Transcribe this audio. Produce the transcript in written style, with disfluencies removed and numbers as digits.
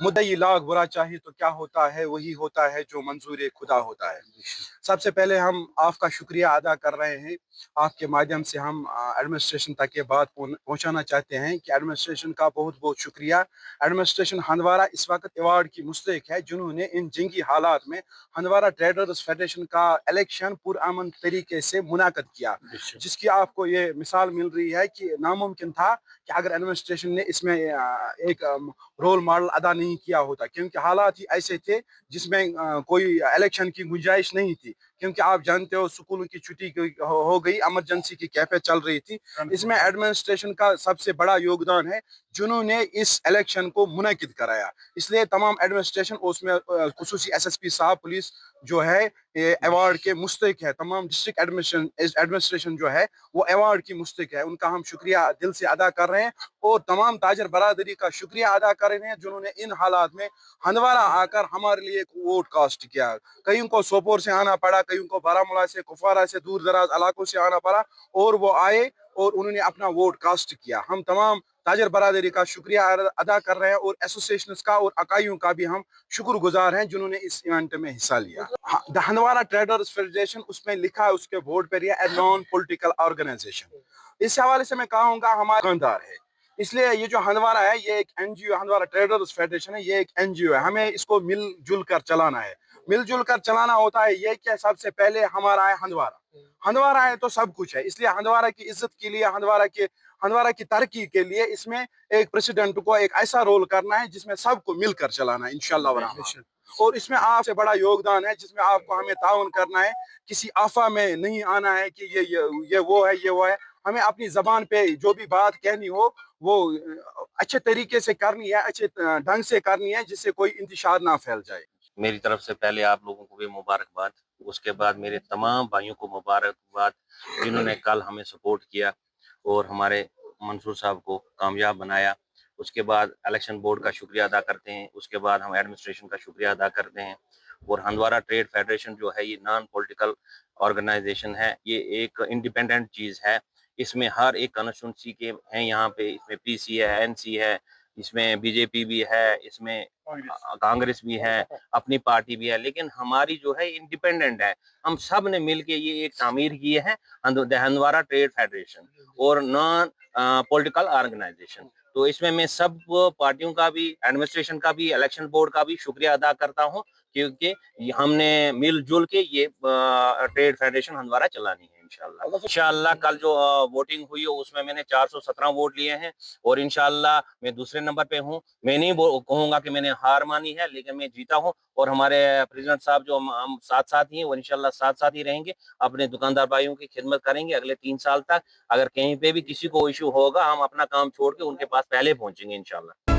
मुद्दई लाख बुरा चाहे तो क्या होता है, वही होता है जो मंजूर खुदा होता है। सबसे पहले हम आपका शुक्रिया अदा कर रहे हैं। आपके माध्यम से हम एडमिनिस्ट्रेशन तक ये बात पहुंचाना चाहते हैं कि एडमिनिस्ट्रेशन का बहुत बहुत शुक्रिया। एडमिनिस्ट्रेशन हंदवारा इस वक्त अवार्ड की मुस्तहिक है, जिन्होंने इन जंगी हालात में हंदवारा ट्रेडर्स फेडरेशन का इलेक्शन पुरअमन तरीके से मुनाकद किया, जिसकी आपको ये मिसाल मिल रही है कि नामुमकिन था कि अगर एडमिनिस्ट्रेशन ने इसमें एक रोल मॉडल अदा नहीं किया होता, क्योंकि हालात ही ऐसे थे जिसमें कोई इलेक्शन की गुंजाइश नहीं थी। क्योंकि आप जानते हो स्कूलों की छुट्टी हो गई, इमरजेंसी की कैफियत चल रही थी। इसमें एडमिनिस्ट्रेशन का सबसे बड़ा योगदान है, जिन्होंने इस इलेक्शन को मुनक्किद कराया। इसलिए तमाम एडमिनिस्ट्रेशन, उसमें खुसूसी एसएसपी साहब पुलिस जो है अवार्ड के मुस्तहिक है। तमाम डिस्ट्रिक्ट एडमिनिस्ट्रेशन जो है वो अवार्ड की मुस्तहिक है। उनका हम शुक्रिया दिल से अदा कर रहे हैं और तमाम ताजर बरादरी का शुक्रिया अदा कर रहे हैं, जिन्होंने इन हालात में हंदवारा आकर हमारे लिए वोट कास्ट किया। कईयों को सोपोर से आना पड़ा, कईयों को बारामूला से, कुपवारा से, दूर दराज इलाकों से आना पड़ा, और वो आए और उन्होंने अपना वोट कास्ट किया। हम तमाम ताजर बरादरी का शुक्रिया अदा कर रहे हैं और एसोसिएशन का और अकाइयों का भी हम शुक्रगुजार हैं, जिन्होंने इस इवेंट में हिस्सा लिया। द हंदवारा ट्रेडर्स फेडरेशन, उसमें लिखा है उसके बोर्ड पर, ए नॉन पॉलिटिकल ऑर्गेनाइजेशन। इस हवाले से मैं कहूँगा हमारे दुकानदार है, इसलिए ये जो हंदवारा है ये एक एनजीओ, हंदवारा ट्रेडर्स फेडरेशन है, ये एक एनजीओ है। हमें इसको मिलजुल कर चलाना है। मिलजुल कर चलाना होता है ये कि सबसे पहले हमारा है हंदवारा। हंदवारा है तो सब कुछ है, इसलिए हंदवारा की इज्जत के लिए, हंदवारा की तरक्की के लिए इसमें एक प्रेसिडेंट को एक ऐसा रोल करना है जिसमें सबको मिलकर चलाना है इंशाल्लाह। और इसमें आपसे बड़ा योगदान है, जिसमें आपको हमें ताउन करना है। किसी आफा में नहीं आना है कि ये वो है, ये वो है। हमें अपनी जबान पे जो भी बात कहनी हो वो अच्छे तरीके से करनी है, अच्छे ढंग से करनी है, जिससे कोई इंतशार ना फैल जाए। मेरी तरफ से पहले आप लोगों को भी मुबारकबाद, उसके बाद मेरे तमाम भाइयों को मुबारकबाद जिन्होंने कल हमें सपोर्ट किया और हमारे मंसूर साहब को कामयाब बनाया। उसके बाद इलेक्शन बोर्ड का शुक्रिया अदा करते हैं, उसके बाद हम एडमिनिस्ट्रेशन का शुक्रिया अदा करते हैं। और हंदवारा ट्रेड फेडरेशन जो है ये नॉन पॉलिटिकल ऑर्गेनाइजेशन है, ये एक इंडिपेंडेंट चीज़ है। इसमें हर एक कॉन्स्टिट्यूंसी के हैं यहाँ पे, इसमें पीसी है, एनसी है, इसमें बीजेपी भी है, इसमें कांग्रेस भी है, अपनी पार्टी भी है, लेकिन हमारी जो है इंडिपेंडेंट है। हम सब ने मिलके ये एक तामीर की है हंदवारा ट्रेड फेडरेशन और नॉन पॉलिटिकल ऑर्गेनाइजेशन। तो इसमें मैं सब पार्टियों का भी, एडमिनिस्ट्रेशन का भी, इलेक्शन बोर्ड का भी शुक्रिया अदा करता हूँ, क्योंकि हमने मिलजुल के ये ट्रेड फेडरेशन हंदवारा चलानी है। इंशाल्लाह कल जो वोटिंग हुई है उसमें मैंने 417 वोट लिए हैं और इंशाल्लाह मैं दूसरे नंबर पे हूँ। मैं नहीं कहूंगा कि मैंने हार मानी है, लेकिन मैं जीता हूँ और हमारे प्रेसिडेंट साहब जो हम साथ साथ ही हैं वो इंशाल्लाह साथ साथ ही रहेंगे। अपने दुकानदार भाइयों की खिदमत करेंगे अगले 3 साल तक। अगर कहीं पे भी किसी को इशू होगा हम अपना काम छोड़ के उनके पास पहले पहुंचेंगे इंशाल्लाह।